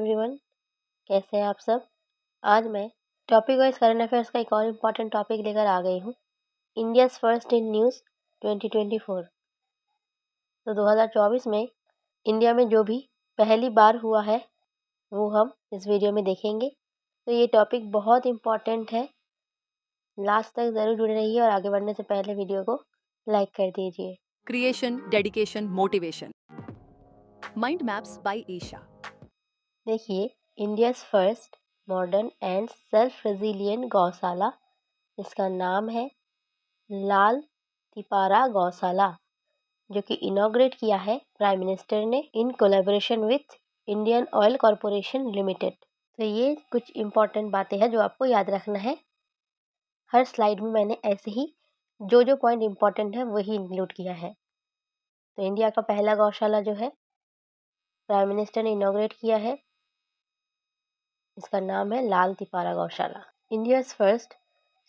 Everyone, कैसे हैं आप सब। आज मैं टॉपिक वाइज करंट अफेयर्स का एक और इम्पॉर्टेंट टॉपिक लेकर आ गई हूँ। India's first in news 2024। तो 2024 में इंडिया में जो भी पहली बार हुआ है वो हम इस वीडियो में देखेंगे। तो ये टॉपिक बहुत इम्पॉर्टेंट है, लास्ट तक ज़रूर जुड़े रहिए और आगे बढ़ने से पहले वीडियो को लाइक कर दीजिए। Creation, dedication, motivation. Mind Maps by Isha. देखिए, India's first modern and self resilient गौशाला, इसका नाम है लाल तिपारा गौशाला, जो कि इनॉग्रेट किया है प्राइम मिनिस्टर ने इन collaboration with Indian oil corporation limited. तो ये कुछ इम्पॉर्टेंट बातें हैं जो आपको याद रखना है। हर स्लाइड में मैंने ऐसे ही जो पॉइंट इम्पॉर्टेंट है वही इंक्लूड किया है। तो इंडिया का पहला गौशाला जो है प्राइम मिनिस्टर ने इनॉग्रेट किया है, इसका नाम है Lal Tipara Gaushala. India's first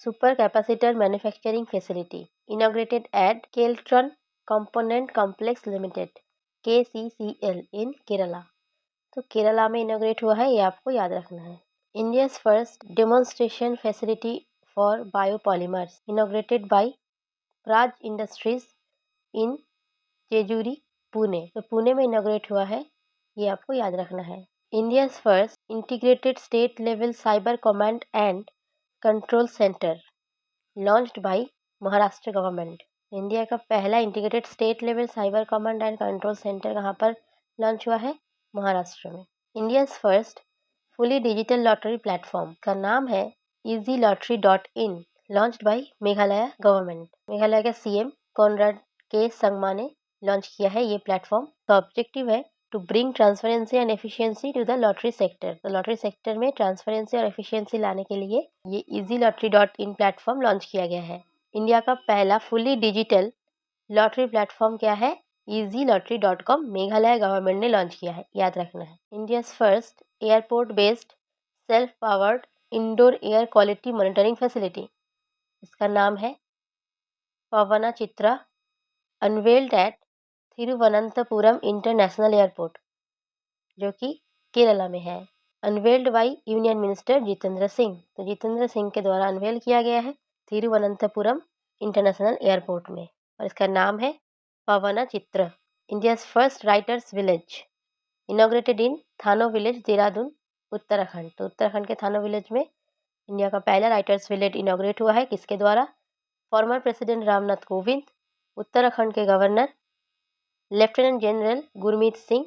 super capacitor manufacturing facility inaugurated at Keltron component complex limited KCCL in Kerala. तो केरला में इनॉग्रेट हुआ है, ये आपको याद रखना है। India's first demonstration facility for biopolymers inaugurated bye Praj industries इन जेजूरी पुणे। तो पुणे में इनॉग्रेट हुआ है, ये आपको याद रखना है। India's first integrated state level cyber command and control centre launched by Maharashtra government. India का पहला integrated state level cyber command and control centre कहाँ पर लॉन्च हुआ है? महाराष्ट्र में। India's first fully digital lottery platform का नाम है easylottery.in launched by Meghalaya government. Meghalaya के CM कॉनराड के संगमा ने लॉन्च किया है ये प्लेटफॉर्म। का ऑब्जेक्टिव है to bring transparency and efficiency to the lottery sector. तो लॉटरी सेक्टर में ट्रांसपेरेंसी और एफिशिएंसी लाने के लिए ये easylottery.in प्लेटफॉर्म लॉन्च किया गया है। इंडिया का पहला फुली डिजिटल लॉटरी प्लेटफॉर्म क्या है? easylottery.com मेघालय गवर्नमेंट ने लॉन्च किया है, याद रखना है। India's first airport based self powered indoor air quality monitoring facility, इसका नाम है Pavana Chitra unveiled at Thiruvananthapuram international airport, जो कि केरला में है। Unveiled by union minister Jitendra Singh. तो जितेंद्र सिंह के द्वारा अनवेल किया गया है थिरुवनंतपुरम इंटरनेशनल एयरपोर्ट में, और इसका नाम है पवना चित्र। India's first writers village inaugurated इन थानो विलेज देहरादून उत्तराखंड। तो उत्तराखंड के थानो विलेज में इंडिया का पहला राइटर्स विलेज इनॉग्रेट हुआ है, किसके द्वारा? फॉर्मर प्रेसिडेंट रामनाथ कोविंद, उत्तराखंड के governor lieutenant general Gurmeet Singh,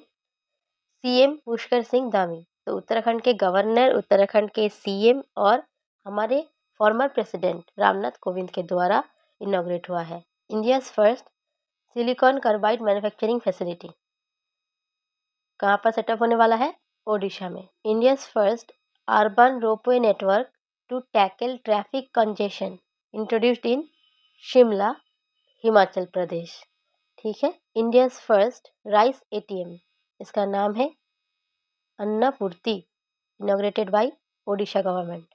CM Pushkar Singh Dhami. तो उत्तराखंड के गवर्नर, उत्तराखंड के CM और हमारे फॉर्मर प्रेसिडेंट रामनाथ कोविंद के द्वारा इनॉग्रेट हुआ है। India's first silicon carbide manufacturing facility कहाँ पर सेटअप होने वाला है? ओडिशा में। India's first urban ropeway network to tackle traffic congestion introduced in Shimla Himachal Pradesh. ठीक है। इंडियाज फर्स्ट राइस ATM, इसका नाम है Annapurti inaugurated by Odisha government.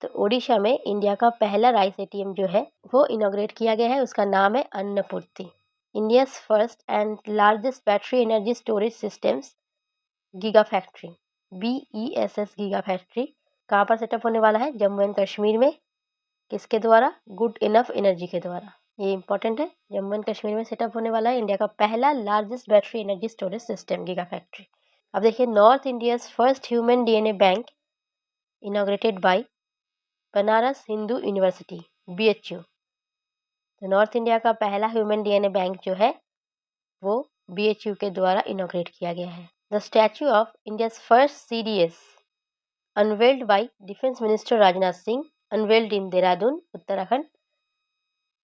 तो ओडिशा में इंडिया का पहला राइस ATM जो है वो इनॉग्रेट किया गया है, उसका नाम है Annapurti. India's first and largest battery energy storage systems giga factory BESS giga factory कहाँ पर सेटअप होने वाला है? जम्मू एंड कश्मीर में। किसके द्वारा? गुड इनफ एनर्जी के द्वारा। ये इंपॉर्टेंट है, जम्मू एंड कश्मीर में सेटअप होने वाला है इंडिया का पहला largest battery energy storage system giga factory. अब देखिए, north India's first human DNA bank inaugurated bye Banaras Hindu university BHU। तो नॉर्थ इंडिया का पहला ह्यूमन DNA बैंक जो है वो BHU के द्वारा इनॉग्रेट किया गया है। The statue of India's first CDS unveiled by defence minister Rajnath Singh unveiled in Dehradun Uttarakhand.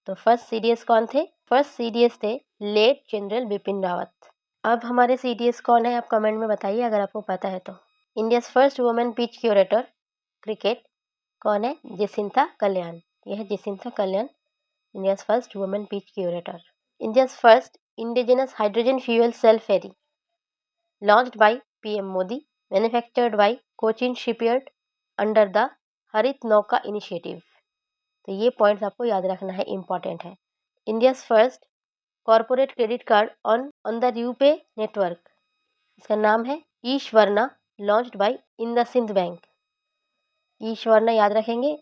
तो फर्स्ट CDS कौन थे? फर्स्ट CDS थे लेट जनरल बिपिन रावत। अब हमारे CDS कौन है, आप कमेंट में बताइए अगर आपको पता है तो। India's first women pitch curator cricket कौन है? जेसिंथा कल्याण। यह है Jacintha Kalyan, India's first women pitch curator. India's first indigenous hydrogen fuel cell ferry launched by PM Modi manufactured by Cochin shipyard under the Harit Nauka initiative. तो ये पॉइंट्स आपको याद रखना है, इंपॉर्टेंट है। India's first corporate credit card on the यूपे network, इसका नाम है ईश्वरना लॉन्च्ड बाय इंडसइंड बैंक। ईश्वरना याद रखेंगे,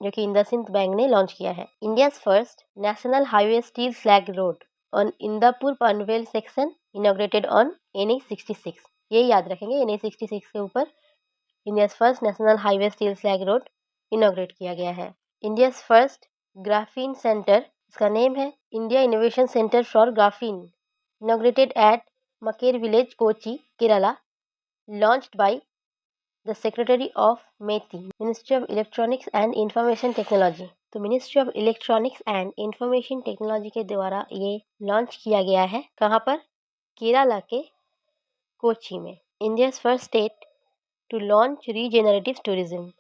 जो कि इंडसइंड बैंक ने लॉन्च किया है। India's first national highway steel slag road on Indapur Panvel section inaugurated on NH66। ये याद रखेंगे, NH66 के ऊपर India's first national highway steel slag road inaugurate किया गया है। इंडियाज फर्स्ट ग्राफीन सेंटर, इसका नेम है India innovation centre for graphene, inaugurated at Maker Village, Kochi, Kerala, launched by the secretary of MeitY, ministry of electronics and information technology. तो ministry of electronics and information technology के द्वारा ये launch किया गया है। कहाँ पर? केरला के कोची में। India's first state to launch regenerative tourism.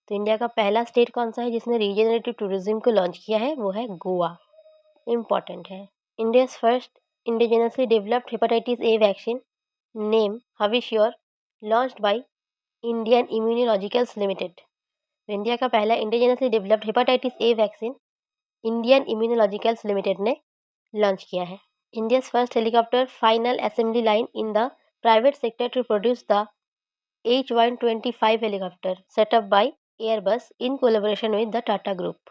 तो इंडिया का पहला स्टेट कौन सा है जिसने रीजेनरेटिव टूरिज्म को लॉन्च किया है? वो है गोवा। इम्पॉर्टेंट है। India's first indigenously developed hepatitis A vaccine name Havisure launched by Indian immunologicals limited. India का पहला indigenously developed hepatitis A vaccine Indian immunologicals limited ने लॉन्च किया है। India's first helicopter final assembly line in the private sector to produce the H125 helicopter set up by Airbus in collaboration with the Tata Group।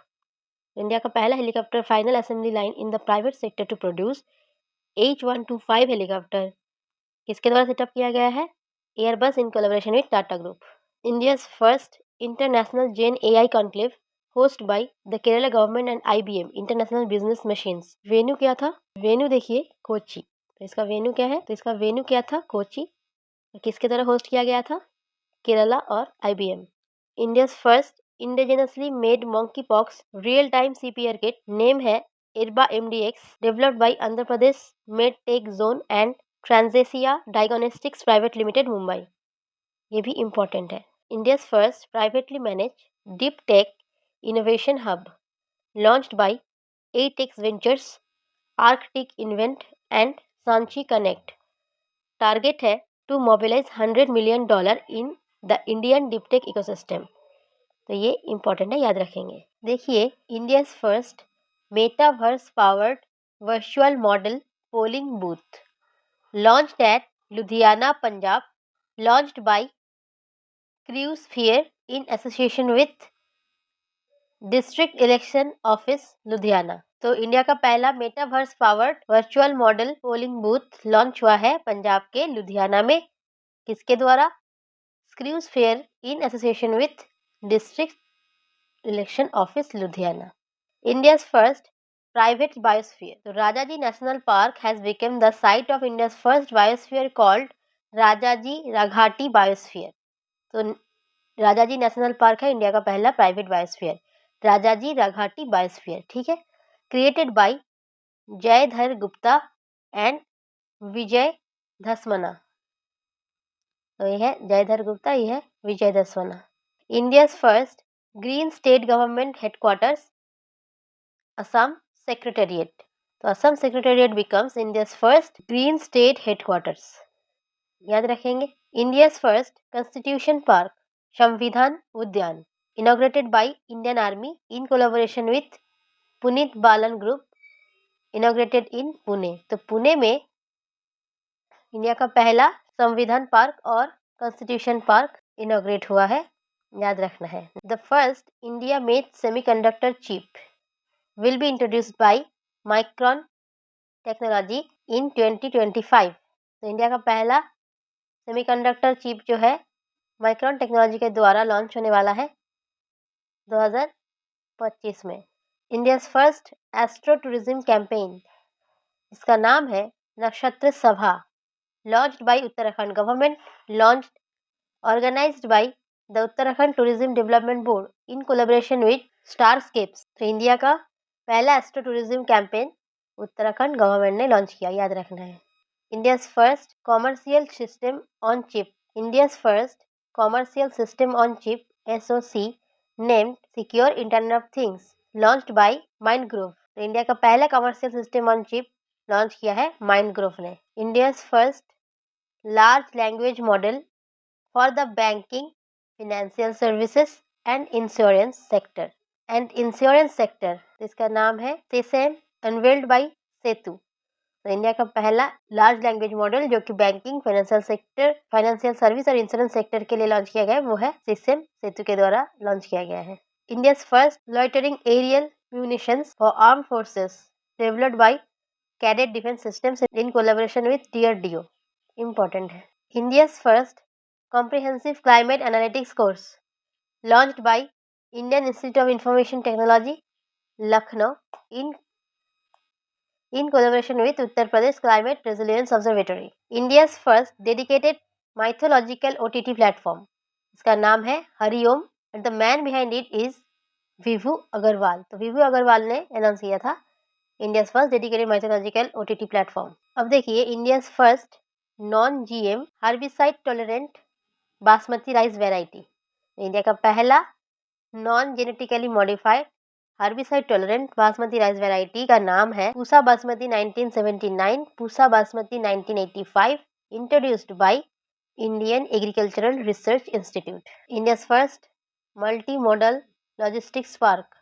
India का पहला helicopter final assembly line in the private sector to produce H125 helicopter किसके द्वारा setup किया गया है? Airbus in collaboration with Tata Group. India's first international gen AI conclave host by the Kerala government and IBM International Business Machines. Venue क्या था? Venue देखिए कोची। तो इसका वेन्यू क्या है? तो इसका वेन्यू क्या था? कोची। किसके द्वारा होस्ट किया गया था? केरला और IBM। India's first indigenously made monkey pox real time CPR kit name है Erba MDX, developed by Andhra Pradesh med tech zone and Transasia diagnostics private limited, Mumbai. ये भी इम्पोर्टेंट है। India's first privately manage deep tech innovation hub launched by एटेक्स ventures, arctic invent and Sanchi connect. Target है to mobilise $100 million in the Indian deep tech ecosystem. तो ये important है, याद रखेंगे। देखिए, India's first metaverse powered virtual model polling booth launched at Ludhiana, Punjab, launched by Crusphere in association with district election office Ludhiana. तो India का पहला metaverse powered virtual model polling booth launch हुआ है पंजाब के लुधियाना में। किसके द्वारा? Crusphere in association with district election office Ludhiana. India's first private biosphere. तो Rajaji national park has become the site of India's first biosphere called Rajaji Raghati biosphere. तो राजाजी नेशनल पार्क है India का पहला private biosphere, Rajaji Raghati biosphere. ठीक है। Created by Jaydhar Gupta and Vijay Dhasmana. तो ये है जयधर गुप्ता, ये है Vijay Dhasmana. India's first green state government headquarters Assam secretariat. तो Assam secretariat becomes India's first green state headquarters, याद रखेंगे। India's first constitution park Samvidhan Udyan inaugurated by Indian army in collaboration with Puneet Balan group, inaugurated in Pune. तो पुणे में इंडिया का पहला संविधान पार्क और कॉन्स्टिट्यूशन पार्क इनॉग्रेट हुआ है, याद रखना है। The first India made semiconductor chip will be introduced by micron technology in 2025। तो इंडिया का पहला सेमीकंडक्टर चिप जो है माइक्रॉन टेक्नोलॉजी के द्वारा लॉन्च होने वाला है 2025 में। India's first astro tourism campaign, इसका नाम है Nakshatra Sabha, launched by Uttarakhand government, launched organised by the Uttarakhand tourism development board in collaboration with Starscapes. तो इंडिया का पहला astro tourism campaign Uttarakhand government ने लॉन्च किया, याद रखना है। India's first commercial system on chip, India's first commercial system on chip SoC named secure internet of things, launched by mind group. तो India का पहला commercial system on chip launch किया है माइंड ग्रुप ने। India's first large language model for the banking, financial services and insurance sector इसका नाम है सेसेम unveiled bye सेतु। तो इंडिया का पहला लार्ज लैंग्वेज मॉडल जो कि banking, financial sector, financial service और इंश्योरेंस सेक्टर के लिए लॉन्च किया गया है वो है सिस्टम सेतु के द्वारा लॉन्च किया गया है। India's first loitering aerial munitions for arm forces developed by cadet defence systems in collaboration with DRDO। Important है। India's first comprehensive climate analytics course launched by Indian Institute of Information Technology, Lucknow, in collaboration with Uttar Pradesh Climate Resilience Observatory. India's first dedicated mythological OTT platform. इसका नाम है Hariom and the man behind it is विभू अग्रवाल। तो विभू अग्रवाल ने announce किया था India's first dedicated mythological OTT platform. अब देखिए India's first non GM herbicide tolerant basmati rice variety. India का पहला non genetically modified herbicide tolerant basmati rice variety का नाम है Pusa basmati 1979, Pusa basmati 1985, introduced by Indian agricultural research institute. India's first multi modal logistics park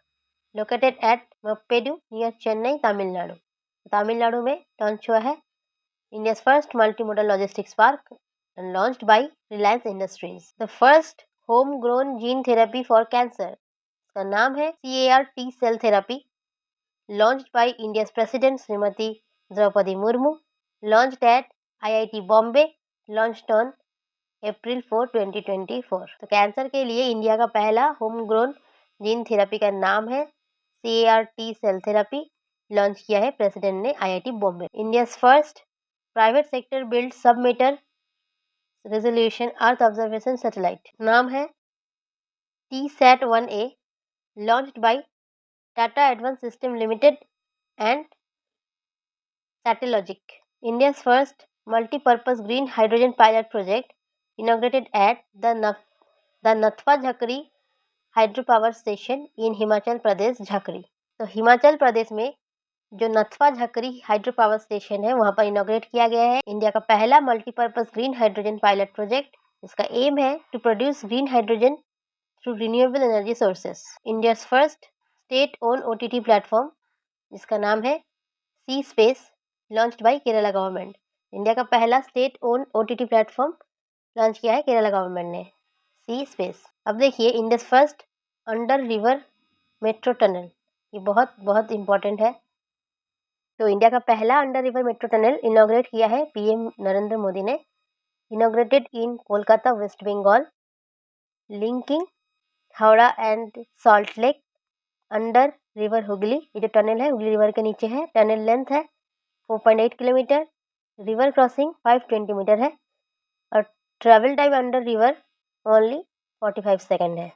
located at Mappedu near Chennai, Tamil Nadu. Tamil Nadu में launch हुआ है India's first multi modal logistics park launched by Reliance Industries. The first home grown gene therapy for cancer, इसका नाम है CAR-T cell therapy, launched by India's president Shrimati Droupadi Murmu, launched at IIT Bombay, launched on April 4, 2024। तो cancer के लिए India का पहला home grown gene therapy का नाम है CAR-T सेल थेरेपी, लॉन्च किया है प्रेसिडेंट ने IIT Bombay. India's first private sector build submeter resolution earth observation satellite, नाम है TSAT-1A, launched by Tata Advanced System Limited and Satellogic. India's first multi-purpose green hydrogen pilot project inaugurated at the Nathwa Jhakri hydropower station in Himachal Pradesh, Jhakri। तो हिमाचल प्रदेश में जो नथवा झकरी hydro power station है वहां पर inaugurate किया गया है India का पहला multipurpose green hydrogen pilot project. इसका एम है to produce green hydrogen through renewable energy sources. India's first state own OTT platform, जिसका नाम है C space, launched by Kerala government. India का पहला state own OTT platform launch किया है Kerala government ने, सी स्पेस। अब देखिए India's first under river metro tunnel, ये बहुत बहुत इंपॉर्टेंट है। तो इंडिया का पहला under river metro tunnel inaugurate किया है PM नरेंद्र मोदी ने, inaugurated in Kolkata West Bengal, linking Howrah and Salt Lake under river Hooghly. ये जो टनल है हुगली रिवर के नीचे है। टनल लेंथ है 4.8 किलोमीटर, रिवर क्रॉसिंग 520 मीटर है और travel time under river only 45 second है।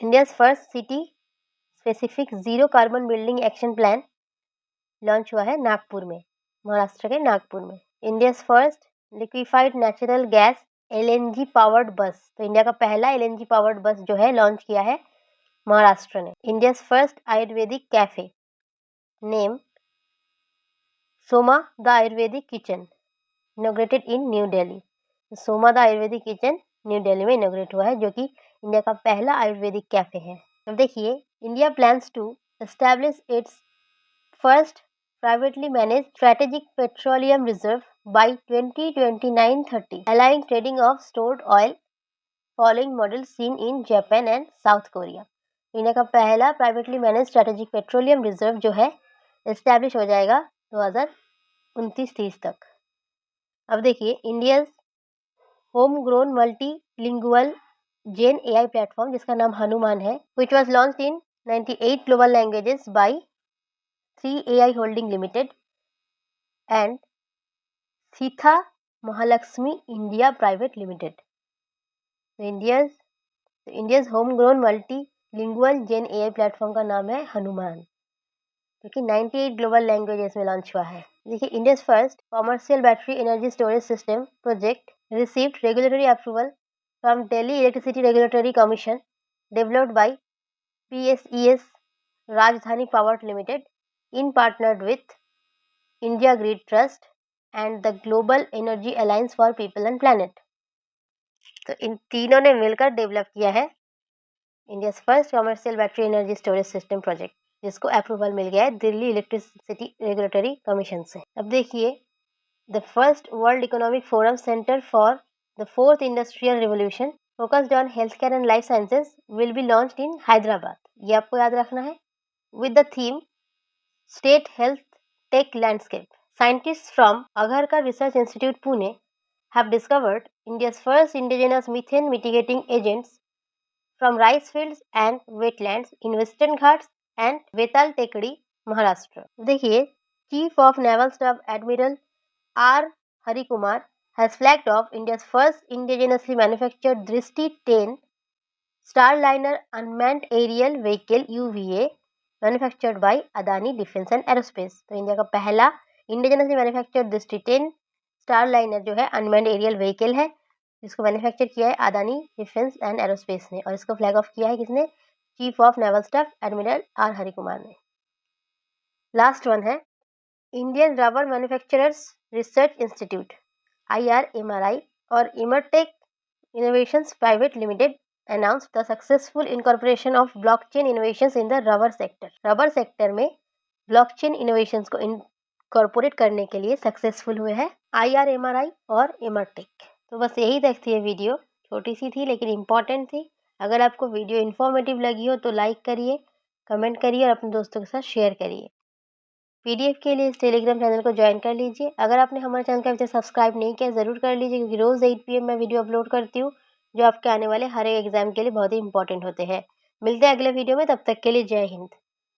India's first city specific zero carbon building action plan launch हुआ है नागपुर में, महाराष्ट्र के नागपुर में। India's first liquefied natural gas LNG powered bus, तो इंडिया का पहला LNG पावर्ड बस जो है लॉन्च किया है महाराष्ट्र ने। India's first Ayurvedic cafe name Soma the Ayurvedic kitchen inaugurated in new Delhi. Soma the Ayurvedic kitchen new Delhi में इनोग्रेट हुआ है जो कि इंडिया का पहला आयुर्वेदिक कैफे है। अब देखिए India plans to establish its first privately managed strategic petroleum reserve by 2029-30, allowing trading of stored oil following model seen in Japan and South Korea। India का पहला privately manage strategic petroleum reserve जो है establish हो जाएगा 2029-30 तक। अब देखिए India's home grown multi lingual gen AI platform, जिसका नाम हनुमान है, which was launched in 98 global languages by 3AI Holding Limited and Seetha Mahalakshmi India private limited. India's home grown multi lingual gen AI platform का नाम है हनुमान, जो कि 98 ग्लोबल लैंग्वेजेस में launch हुआ है। देखिए India's first commercial battery energy storage system project received regulatory approval from Delhi electricity regulatory commission, developed by PSES राजधानी power limited in partnered with India Grid Trust and the Global Energy Alliance for People and Planet। तो इन तीनों ने मिलकर develop किया है India's first commercial battery energy storage system project. जिसको approval मिल गया है दिल्ली इलेक्ट्रिसिटी रेगुलेटरी कमीशन से। अब देखिए, the first world economic forum centre for the fourth industrial revolution focused on health care and life sciences will be launched in Hyderabad. ये आपको याद रखना है। With the theme state health take landscape, scientists from Agharkar Research Institute, Pune, have discovered India's first indigenous methane mitigating agents from rice fields and wetlands in Western Ghats and Vetal Tekadi, Maharashtra. देखिए, Chief of Naval Staff Admiral R. Hari Kumar has flagged off India's first indigenously manufactured Drishti 10 Starliner unmanned aerial vehicle UVA manufactured by Adani defence and aerospace. तो India का पहला indigenously manufactured दृष्टि 10 star liner जो है unmanned aerial vehicle है, जिसको manufacture किया है अदानी डिफेंस एंड एरोस्पेस ने, और इसको फ्लैग ऑफ किया है किसने? Chief of naval staff admiral R Hari Kumar ने। लास्ट वन है Indian rubber manufacturers research institute IRMRI और Imertech innovations private limited announced the successful incorporation of blockchain innovations in the rubber sector. Rubber sector में blockchain innovations को incorporate करने के लिए successful हुए हैं IRMRI और इमरटेक। तो बस यही तक थी ये वीडियो, छोटी सी थी लेकिन इम्पॉर्टेंट थी। अगर आपको वीडियो इन्फॉर्मेटिव लगी हो तो लाइक करिए, कमेंट करिए और अपने दोस्तों के साथ शेयर करिए। PDF के लिए इस टेलीग्राम चैनल को ज्वाइन कर लीजिए। अगर आपने हमारे चैनल का अभी तक सब्सक्राइब नहीं किया ज़रूर कर लीजिए, क्योंकि रोज़ 8 PM मैं वीडियो अपलोड करती हूँ जो आपके आने वाले हर एक एग्जाम के लिए बहुत ही इंपॉर्टेंट होते हैं। मिलते हैं अगले वीडियो में, तब तक के लिए जय हिंद।